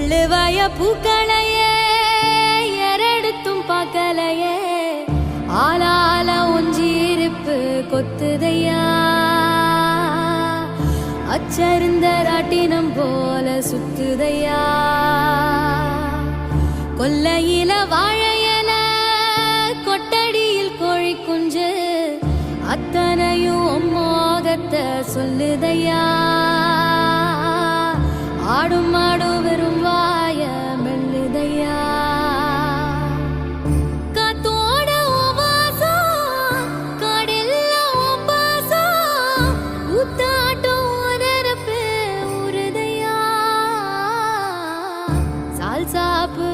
அள்ளுவாய பூக்களையே எரெடுத்தும் பார்க்கலையே ஆளால ஒஞ்சிருப்பு கொத்துதையா அச்சருந்த ராட்டினம் போல சுத்துதையா கொல்லையில வாழையல கொட்டடியில் கோழி குஞ்சு அத்தனையும் மோகத்தை சொல்லுதையா ஆடும் மாடும் வெறும் வாய மெல்லுதையா காத்தோட வாசம் காடெல்லாம் பாசம் ஊத்தாட்டம் உரப்பே உருதையா சால் சாப்பு